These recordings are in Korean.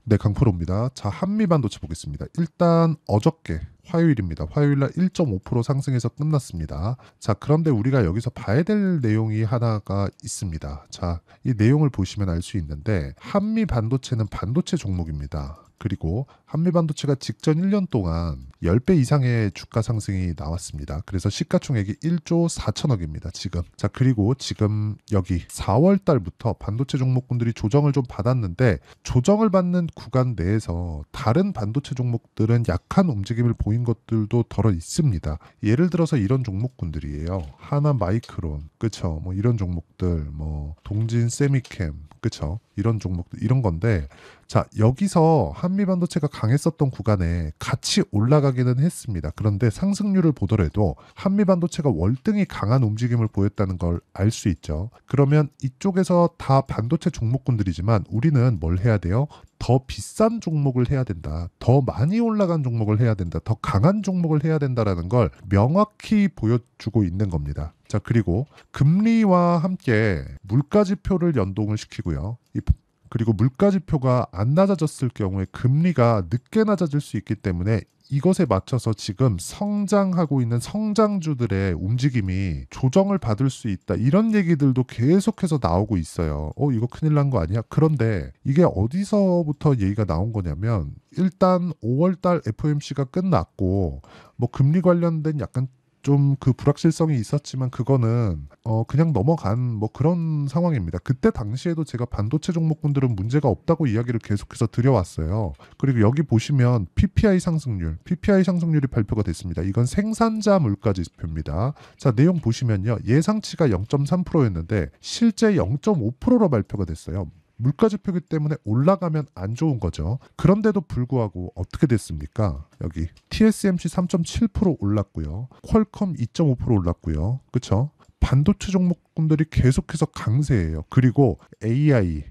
네, 강프로입니다. 자, 한미반도체 보겠습니다. 일단 어저께 화요일입니다. 화요일날 1.5% 상승해서 끝났습니다. 자, 그런데 우리가 여기서 봐야 될 내용이 하나가 있습니다. 자, 이 내용을 보시면 알 수 있는데 한미반도체는 반도체 종목입니다. 그리고 한미반도체가 직전 1년 동안 10배 이상의 주가 상승이 나왔습니다. 그래서 시가총액이 1조 4천억입니다. 지금. 자, 그리고 지금 여기 4월 달부터 반도체 종목군들이 조정을 좀 받았는데 조정을 받는 구간 내에서 다른 반도체 종목들은 약한 움직임을 보인 것들도 덜어 있습니다. 예를 들어서 이런 종목군들이에요. 하나 마이크론, 그쵸? 뭐 이런 종목들, 뭐 동진 세미캠, 그쵸? 이런 종목들, 이런 건데, 자, 여기서 한미반도체가 강했었던 구간에 같이 올라가기는 했습니다. 그런데 상승률을 보더라도 한미반도체가 월등히 강한 움직임을 보였다는 걸 알 수 있죠. 그러면 이쪽에서 다 반도체 종목군들이지만 우리는 뭘 해야 돼요? 더 비싼 종목을 해야 된다. 더 많이 올라간 종목을 해야 된다. 더 강한 종목을 해야 된다라는 걸 명확히 보여주고 있는 겁니다. 자, 그리고 금리와 함께 물가지표를 연동을 시키고요. 그리고 물가지표가 안 낮아졌을 경우에 금리가 늦게 낮아질 수 있기 때문에 이것에 맞춰서 지금 성장하고 있는 성장주들의 움직임이 조정을 받을 수 있다. 이런 얘기들도 계속해서 나오고 있어요. 이거 큰일 난 거 아니야? 그런데 이게 어디서부터 얘기가 나온 거냐면 일단 5월달 FOMC가 끝났고 뭐 금리 관련된 약간 좀 그 불확실성이 있었지만 그거는 그냥 넘어간 뭐 그런 상황입니다. 그때 당시에도 제가 반도체 종목군들은 문제가 없다고 이야기를 계속해서 드려왔어요. 그리고 여기 보시면 PPI 상승률이 발표가 됐습니다. 이건 생산자 물가 지표입니다. 자, 내용 보시면요. 예상치가 0.3%였는데 실제 0.5%로 발표가 됐어요. 물가지표기 때문에 올라가면 안 좋은 거죠. 그런데도 불구하고 어떻게 됐습니까? 여기 TSMC 3.7% 올랐고요. 퀄컴 2.5% 올랐고요. 그쵸? 반도체 종목군들이 계속해서 강세예요. 그리고 AI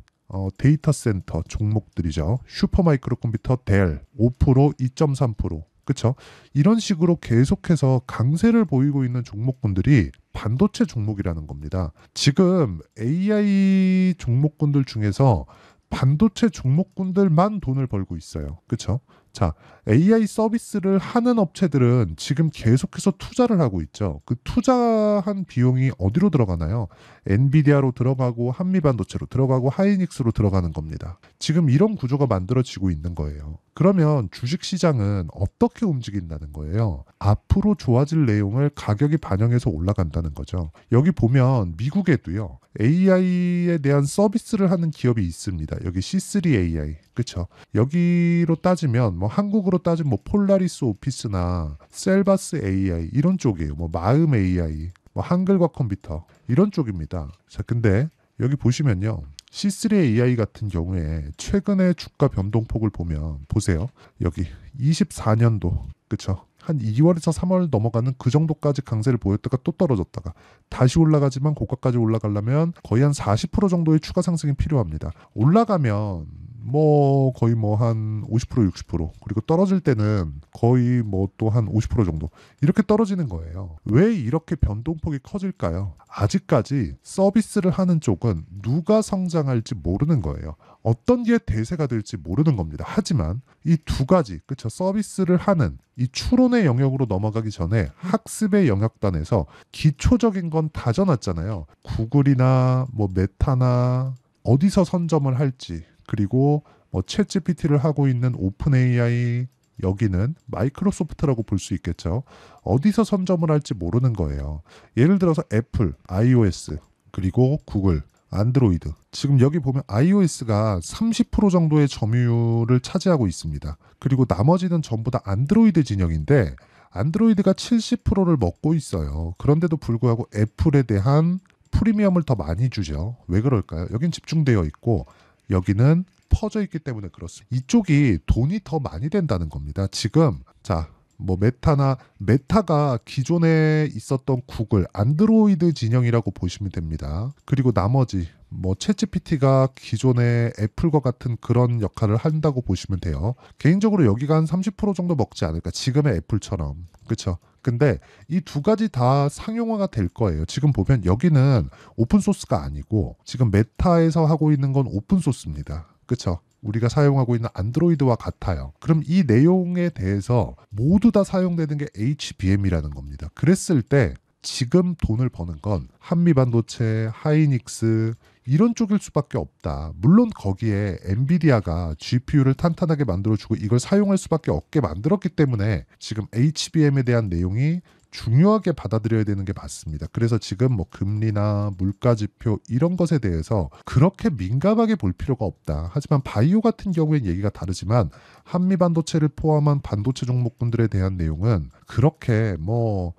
데이터 센터 종목들이죠. 슈퍼마이크로 컴퓨터 델 5%, 2.3%. 그쵸? 이런 식으로 계속해서 강세를 보이고 있는 종목군들이 반도체 종목이라는 겁니다. 지금 AI 종목군들 중에서 반도체 종목군들만 돈을 벌고 있어요. 그쵸? 자, AI 서비스를 하는 업체들은 지금 계속해서 투자를 하고 있죠. 그 투자한 비용이 어디로 들어가나요? 엔비디아로 들어가고 한미반도체로 들어가고 하이닉스로 들어가는 겁니다. 지금 이런 구조가 만들어지고 있는 거예요. 그러면 주식시장은 어떻게 움직인다는 거예요? 앞으로 좋아질 내용을 가격이 반영해서 올라간다는 거죠. 여기 보면 미국에도요. AI에 대한 서비스를 하는 기업이 있습니다. 여기 C3AI. 그쵸? 여기로 따지면 뭐 한국으로 따지면 뭐 폴라리스 오피스나 셀바스 AI 이런 쪽이에요. 뭐 마음 AI, 뭐 한글과 컴퓨터 이런 쪽입니다. 자, 근데 여기 보시면요. C3AI 같은 경우에 최근에 주가 변동폭을 보면 보세요. 여기 24년도 그쵸? 한 2월에서 3월 넘어가는 그 정도까지 강세를 보였다가 또 떨어졌다가 다시 올라가지만 고가까지 올라가려면 거의 한 40% 정도의 추가 상승이 필요합니다. 올라가면 뭐 거의 뭐 한 50% 60% 그리고 떨어질 때는 거의 뭐 또 한 50% 정도 이렇게 떨어지는 거예요. 왜 이렇게 변동폭이 커질까요? 아직까지 서비스를 하는 쪽은 누가 성장할지 모르는 거예요. 어떤 게 대세가 될지 모르는 겁니다. 하지만 이 두 가지, 그쵸? 서비스를 하는 이 추론의 영역으로 넘어가기 전에 학습의 영역단에서 기초적인 건 다져놨잖아요. 구글이나 뭐 메타나 어디서 선점을 할지 그리고 뭐 챗GPT를 하고 있는 오픈 AI 여기는 마이크로소프트라고 볼 수 있겠죠. 어디서 선점을 할지 모르는 거예요. 예를 들어서 애플, iOS 그리고 구글 안드로이드. 지금 여기 보면 iOS가 30% 정도의 점유율을 차지하고 있습니다. 그리고 나머지는 전부 다 안드로이드 진영인데 안드로이드가 70%를 먹고 있어요. 그런데도 불구하고 애플에 대한 프리미엄을 더 많이 주죠. 왜 그럴까요? 여긴 집중되어 있고 여기는 퍼져 있기 때문에 그렇습니다. 이쪽이 돈이 더 많이 된다는 겁니다. 지금 자, 뭐 메타가 기존에 있었던 구글 안드로이드 진영이라고 보시면 됩니다. 그리고 나머지 뭐 챗GPT가 기존의 애플과 같은 그런 역할을 한다고 보시면 돼요. 개인적으로 여기가 한 30% 정도 먹지 않을까. 지금의 애플처럼. 그렇죠? 근데 이 두 가지 다 상용화가 될 거예요. 지금 보면 여기는 오픈소스가 아니고 지금 메타에서 하고 있는 건 오픈소스입니다. 그렇죠? 우리가 사용하고 있는 안드로이드와 같아요. 그럼 이 내용에 대해서 모두 다 사용되는 게 HBM이라는 겁니다. 그랬을 때 지금 돈을 버는 건 한미반도체, 하이닉스 이런 쪽일 수밖에 없다. 물론 거기에 엔비디아가 GPU를 탄탄하게 만들어주고 이걸 사용할 수밖에 없게 만들었기 때문에 지금 HBM에 대한 내용이 중요하게 받아들여야 되는 게 맞습니다. 그래서 지금 뭐 금리나 물가 지표 이런 것에 대해서 그렇게 민감하게 볼 필요가 없다. 하지만 바이오 같은 경우엔 얘기가 다르지만 한미 반도체를 포함한 반도체 종목군들에 대한 내용은 그렇게 뭐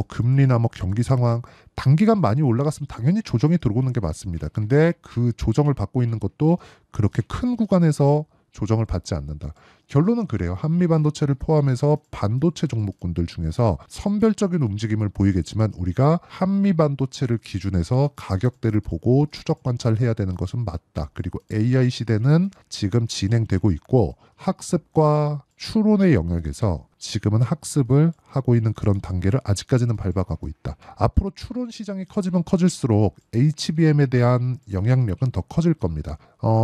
금리나 뭐 경기 상황 단기간 많이 올라갔으면 당연히 조정이 들어오는 게 맞습니다. 근데 그 조정을 받고 있는 것도 그렇게 큰 구간에서 조정을 받지 않는다. 결론은 그래요. 한미 반도체를 포함해서 반도체 종목군들 중에서 선별적인 움직임을 보이겠지만 우리가 한미 반도체를 기준해서 가격대를 보고 추적 관찰해야 되는 것은 맞다. 그리고 AI 시대는 지금 진행되고 있고 학습과 추론의 영역에서 지금은 학습을 하고 있는 그런 단계를 아직까지는 밟아가고 있다. 앞으로 추론 시장이 커지면 커질수록 HBM에 대한 영향력은 더 커질 겁니다.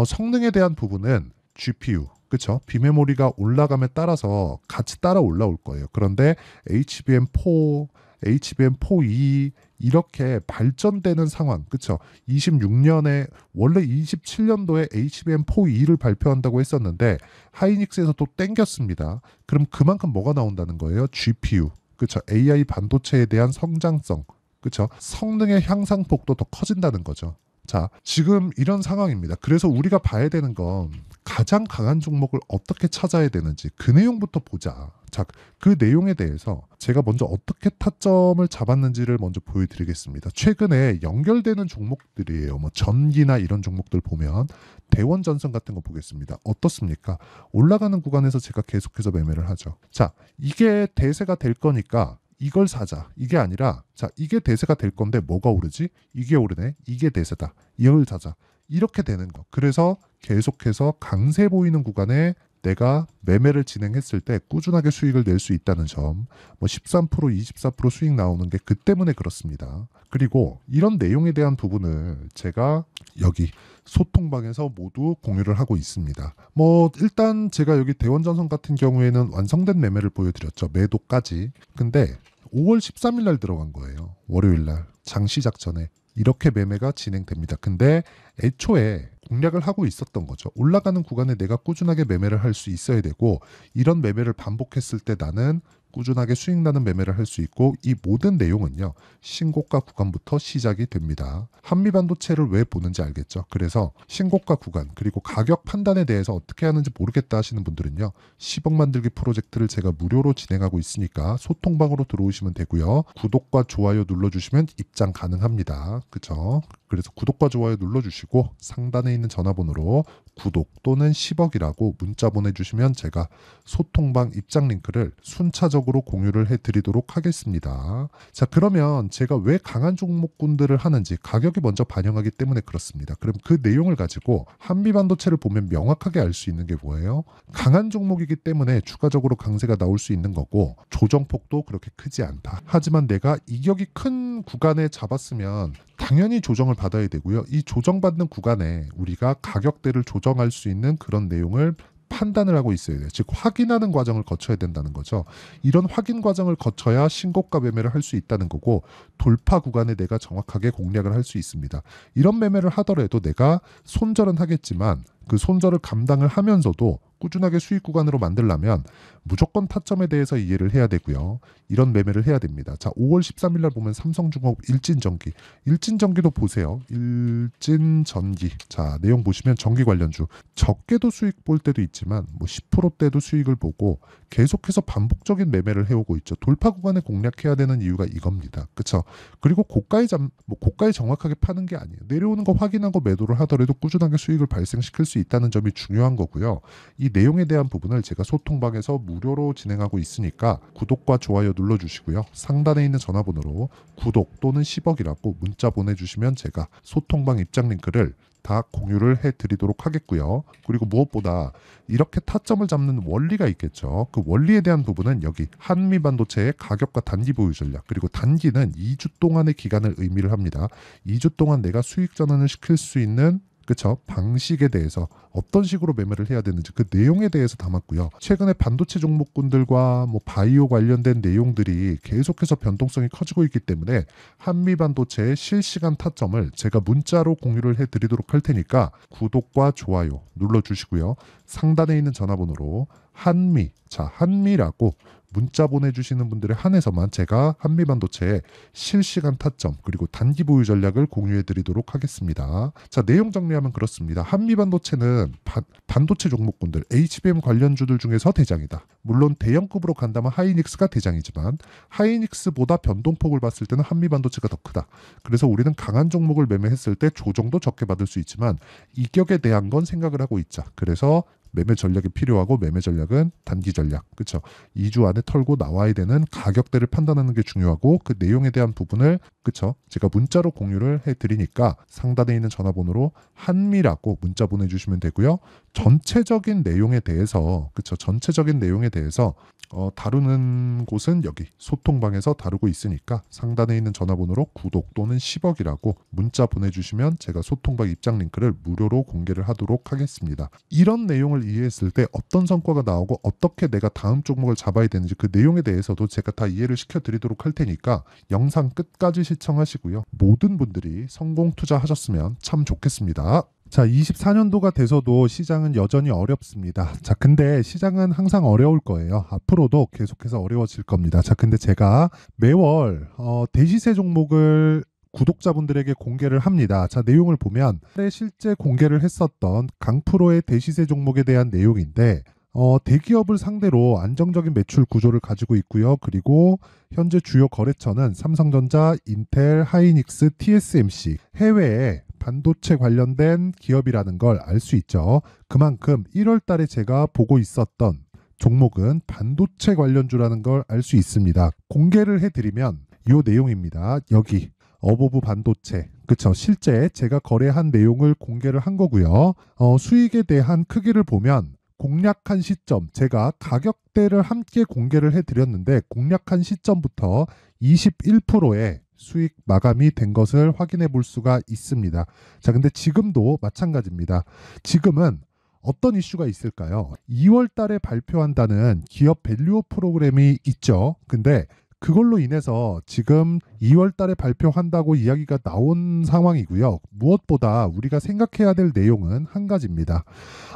성능에 대한 부분은 GPU, 그렇죠? 비메모리가 올라감에 따라서 같이 따라 올라올 거예요. 그런데 HBM4, HBM4E 이렇게 발전되는 상황, 그렇죠? 26년에 원래 27년도에 HBM4E를 발표한다고 했었는데 하이닉스에서 또 땡겼습니다. 그럼 그만큼 뭐가 나온다는 거예요? GPU, 그렇죠? AI 반도체에 대한 성장성, 그렇죠? 성능의 향상폭도 더 커진다는 거죠. 자, 지금 이런 상황입니다. 그래서 우리가 봐야 되는 건 가장 강한 종목을 어떻게 찾아야 되는지 그 내용부터 보자. 자, 그 내용에 대해서 제가 먼저 어떻게 타점을 잡았는지를 먼저 보여드리겠습니다. 최근에 연결되는 종목들이에요. 뭐 전기나 이런 종목들 보면 대원전선 같은 거 보겠습니다. 어떻습니까? 올라가는 구간에서 제가 계속해서 매매를 하죠. 자, 이게 대세가 될 거니까 이걸 사자. 이게 아니라 자, 이게 대세가 될 건데 뭐가 오르지? 이게 오르네. 이게 대세다. 이걸 사자. 이렇게 되는 거. 그래서 계속해서 강세 보이는 구간에 내가 매매를 진행했을 때 꾸준하게 수익을 낼 수 있다는 점. 뭐 13%, 24% 수익 나오는 게 그 때문에 그렇습니다. 그리고 이런 내용에 대한 부분을 제가 여기 소통방에서 모두 공유를 하고 있습니다. 뭐 일단 제가 여기 대원전선 같은 경우에는 완성된 매매를 보여드렸죠. 매도까지. 근데 5월 13일 날 들어간 거예요. 월요일 날 장 시작 전에 이렇게 매매가 진행됩니다. 근데 애초에 공략을 하고 있었던 거죠. 올라가는 구간에 내가 꾸준하게 매매를 할 수 있어야 되고 이런 매매를 반복했을 때 나는 꾸준하게 수익 나는 매매를 할 수 있고 이 모든 내용은요. 신고가 구간부터 시작이 됩니다. 한미반도체를 왜 보는지 알겠죠? 그래서 신고가 구간 그리고 가격 판단에 대해서 어떻게 하는지 모르겠다 하시는 분들은요. 10억 만들기 프로젝트를 제가 무료로 진행하고 있으니까 소통방으로 들어오시면 되고요. 구독과 좋아요 눌러주시면 입장 가능합니다. 그쵸? 그래서 구독과 좋아요 눌러주시고 상단에 있는 전화번호로 구독 또는 10억이라고 문자 보내주시면 제가 소통방 입장 링크를 순차적으로 공유를 해드리도록 하겠습니다. 자, 그러면 제가 왜 강한 종목군들을 하는지 가격이 먼저 반영하기 때문에 그렇습니다. 그럼 그 내용을 가지고 한미반도체를 보면 명확하게 알 수 있는 게 뭐예요? 강한 종목이기 때문에 추가적으로 강세가 나올 수 있는 거고 조정폭도 그렇게 크지 않다. 하지만 내가 이격이 큰 구간에 잡았으면 당연히 조정을 받아야 되고요. 이 조정받는 구간에 우리가 가격대를 조정할 수 있는 그런 내용을 판단을 하고 있어야 돼요. 즉 확인하는 과정을 거쳐야 된다는 거죠. 이런 확인 과정을 거쳐야 신고가 매매를 할 수 있다는 거고 돌파 구간에 내가 정확하게 공략을 할 수 있습니다. 이런 매매를 하더라도 내가 손절은 하겠지만 그 손절을 감당을 하면서도 꾸준하게 수익 구간으로 만들려면 무조건 타점에 대해서 이해를 해야 되고요. 이런 매매를 해야 됩니다. 자, 5월 13일 날 보면 삼성중공업 일진전기. 일진전기도 보세요. 일진전기. 자, 내용 보시면 전기 관련주. 적게도 수익 볼 때도 있지만 뭐 10%대도 수익을 보고 계속해서 반복적인 매매를 해오고 있죠. 돌파 구간에 공략해야 되는 이유가 이겁니다. 그렇죠? 그리고 고가에 정확하게 파는 게 아니에요. 내려오는 거 확인하고 매도를 하더라도 꾸준하게 수익을 발생시킬 수 있다는 점이 중요한 거고요. 이 내용에 대한 부분을 제가 소통방에서 무료로 진행하고 있으니까 구독과 좋아요 눌러주시고요. 상단에 있는 전화번호로 구독 또는 10억이라고 문자 보내주시면 제가 소통방 입장 링크를 다 공유를 해드리도록 하겠고요. 그리고 무엇보다 이렇게 타점을 잡는 원리가 있겠죠. 그 원리에 대한 부분은 여기 한미반도체의 가격과 단기 보유 전략 그리고 단기는 2주 동안의 기간을 의미를 합니다. 2주 동안 내가 수익 전환을 시킬 수 있는 그쵸? 방식에 대해서 어떤 식으로 매매를 해야 되는지 그 내용에 대해서 담았고요. 최근에 반도체 종목군들과 뭐 바이오 관련된 내용들이 계속해서 변동성이 커지고 있기 때문에 한미 반도체의 실시간 타점을 제가 문자로 공유를 해드리도록 할 테니까 구독과 좋아요 눌러주시고요. 상단에 있는 전화번호로 한미라고 문자 보내주시는 분들에 한해서만 제가 한미반도체의 실시간 타점 그리고 단기 보유 전략을 공유해 드리도록 하겠습니다. 자, 내용 정리하면 그렇습니다. 한미반도체는 반도체 종목군들 HBM 관련주들 중에서 대장이다. 물론 대형급으로 간다면 하이닉스가 대장이지만 하이닉스보다 변동폭을 봤을 때는 한미반도체가 더 크다. 그래서 우리는 강한 종목을 매매했을 때 조정도 적게 받을 수 있지만 이격에 대한 건 생각을 하고 있자. 그래서 매매 전략이 필요하고 매매 전략은 단기 전략. 그렇죠? 2주 안에 털고 나와야 되는 가격대를 판단하는 게 중요하고 그 내용에 대한 부분을 그렇죠? 제가 문자로 공유를 해드리니까 상단에 있는 전화번호로 한미라고 문자 보내주시면 되고요. 전체적인 내용에 대해서 그렇죠? 전체적인 내용에 대해서 다루는 곳은 여기 소통방에서 다루고 있으니까 상단에 있는 전화번호로 구독 또는 10억이라고 문자 보내주시면 제가 소통방 입장 링크를 무료로 공개를 하도록 하겠습니다. 이런 내용을 이해했을 때 어떤 성과가 나오고 어떻게 내가 다음 종목을 잡아야 되는지 그 내용에 대해서도 제가 다 이해를 시켜드리도록 할 테니까 영상 끝까지 시청하시고요. 모든 분들이 성공 투자하셨으면 참 좋겠습니다. 자, 24년도가 돼서도 시장은 여전히 어렵습니다. 자, 근데 시장은 항상 어려울 거예요. 앞으로도 계속해서 어려워질 겁니다. 자, 근데 제가 매월 대시세 종목을 구독자분들에게 공개를 합니다. 자, 내용을 보면 실제 공개를 했었던 강프로의 대시세 종목에 대한 내용인데 대기업을 상대로 안정적인 매출 구조를 가지고 있고요. 그리고 현재 주요 거래처는 삼성전자, 인텔, 하이닉스, TSMC, 해외에 반도체 관련된 기업이라는 걸 알 수 있죠. 그만큼 1월 달에 제가 보고 있었던 종목은 반도체 관련주라는 걸 알 수 있습니다. 공개를 해드리면 이 내용입니다. 여기 어보브 반도체, 그쵸? 실제 제가 거래한 내용을 공개를 한 거고요. 수익에 대한 크기를 보면 공략한 시점, 제가 가격대를 함께 공개를 해드렸는데 공략한 시점부터 21%의 수익 마감이 된 것을 확인해 볼 수가 있습니다. 자, 근데 지금도 마찬가지입니다. 지금은 어떤 이슈가 있을까요? 2월 달에 발표한다는 기업 밸류업 프로그램이 있죠. 근데 그걸로 인해서 지금 2월 달에 발표한다고 이야기가 나온 상황이고요. 무엇보다 우리가 생각해야 될 내용은 한 가지입니다.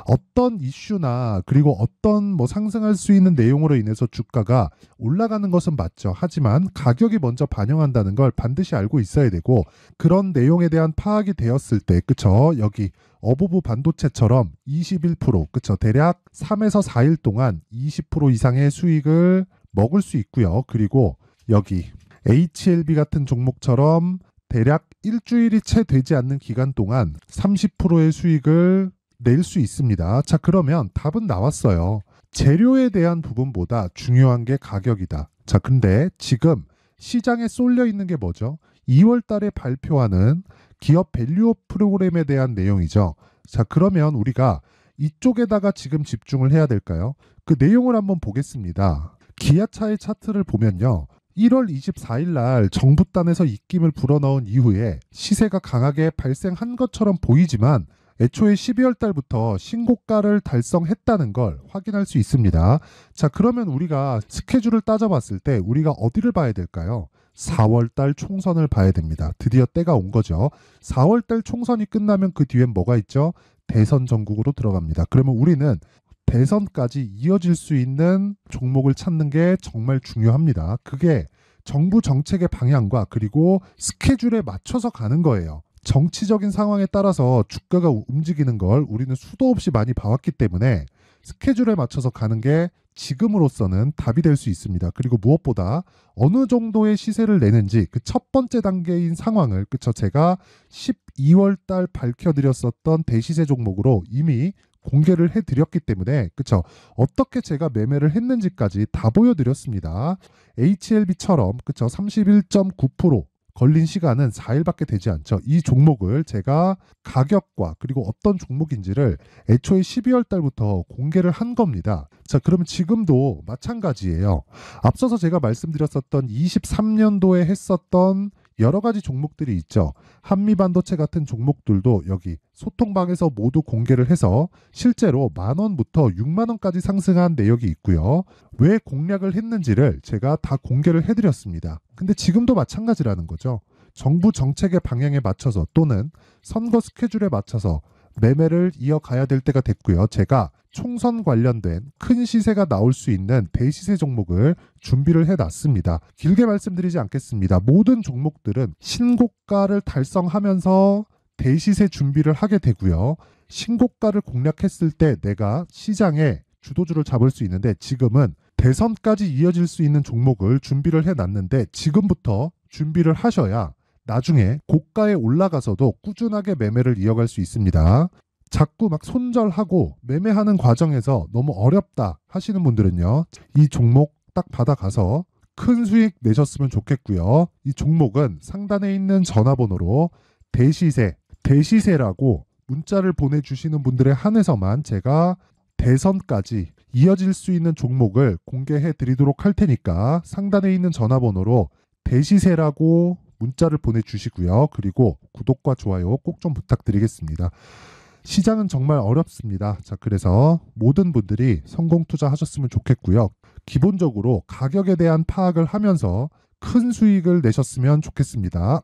어떤 이슈나 그리고 어떤 뭐 상승할 수 있는 내용으로 인해서 주가가 올라가는 것은 맞죠. 하지만 가격이 먼저 반영한다는 걸 반드시 알고 있어야 되고 그런 내용에 대한 파악이 되었을 때 그쵸? 여기 어보브 반도체처럼 21% 그쵸? 대략 3에서 4일 동안 20% 이상의 수익을 먹을 수 있고요. 그리고 여기 HLB 같은 종목처럼 대략 일주일이 채 되지 않는 기간 동안 30%의 수익을 낼 수 있습니다. 자, 그러면 답은 나왔어요. 재료에 대한 부분보다 중요한 게 가격이다. 자, 근데 지금 시장에 쏠려 있는 게 뭐죠? 2월 달에 발표하는 기업 밸류업 프로그램에 대한 내용이죠. 자, 그러면 우리가 이쪽에다가 지금 집중을 해야 될까요? 그 내용을 한번 보겠습니다. 기아차의 차트를 보면요. 1월 24일 날 정부단에서 입김을 불어넣은 이후에 시세가 강하게 발생한 것처럼 보이지만 애초에 12월 달부터 신고가를 달성했다는 걸 확인할 수 있습니다. 자, 그러면 우리가 스케줄을 따져봤을 때 우리가 어디를 봐야 될까요? 4월 달 총선을 봐야 됩니다. 드디어 때가 온 거죠. 4월 달 총선이 끝나면 그 뒤엔 뭐가 있죠? 대선 전국으로 들어갑니다. 그러면 우리는 대선까지 이어질 수 있는 종목을 찾는 게 정말 중요합니다. 그게 정부 정책의 방향과 그리고 스케줄에 맞춰서 가는 거예요. 정치적인 상황에 따라서 주가가 움직이는 걸 우리는 수도 없이 많이 봐왔기 때문에 스케줄에 맞춰서 가는 게 지금으로서는 답이 될 수 있습니다. 그리고 무엇보다 어느 정도의 시세를 내는지 그 첫 번째 단계인 상황을 그쵸 제가 12월 달 밝혀드렸었던 대시세 종목으로 이미 공개를 해드렸기 때문에 그쵸 어떻게 제가 매매를 했는지까지 다 보여드렸습니다. HLB처럼 그쵸 31.9% 걸린 시간은 4일밖에 되지 않죠. 이 종목을 제가 가격과 그리고 어떤 종목인지를 애초에 12월 달부터 공개를 한 겁니다. 자, 그러면 지금도 마찬가지예요. 앞서서 제가 말씀드렸었던 23년도에 했었던 여러 가지 종목들이 있죠. 한미반도체 같은 종목들도 여기 소통방에서 모두 공개를 해서 실제로 10,000원부터 60,000원까지 상승한 내역이 있고요. 왜 공략을 했는지를 제가 다 공개를 해드렸습니다. 근데 지금도 마찬가지라는 거죠. 정부 정책의 방향에 맞춰서 또는 선거 스케줄에 맞춰서 매매를 이어가야 될 때가 됐고요. 제가 총선 관련된 큰 시세가 나올 수 있는 대시세 종목을 준비를 해놨습니다. 길게 말씀드리지 않겠습니다. 모든 종목들은 신고가를 달성하면서 대시세 준비를 하게 되고요. 신고가를 공략했을 때 내가 시장에 주도주를 잡을 수 있는데 지금은 대선까지 이어질 수 있는 종목을 준비를 해놨는데 지금부터 준비를 하셔야 나중에 고가에 올라가서도 꾸준하게 매매를 이어갈 수 있습니다. 자꾸 막 손절하고 매매하는 과정에서 너무 어렵다 하시는 분들은요. 이 종목 딱 받아가서 큰 수익 내셨으면 좋겠고요. 이 종목은 상단에 있는 전화번호로 대시세라고 문자를 보내주시는 분들에 한해서만 제가 대선까지 이어질 수 있는 종목을 공개해 드리도록 할 테니까 상단에 있는 전화번호로 대시세라고 문자를 보내주시고요. 그리고 구독과 좋아요 꼭 좀 부탁드리겠습니다. 시장은 정말 어렵습니다. 자, 그래서 모든 분들이 성공 투자하셨으면 좋겠고요. 기본적으로 가격에 대한 파악을 하면서 큰 수익을 내셨으면 좋겠습니다.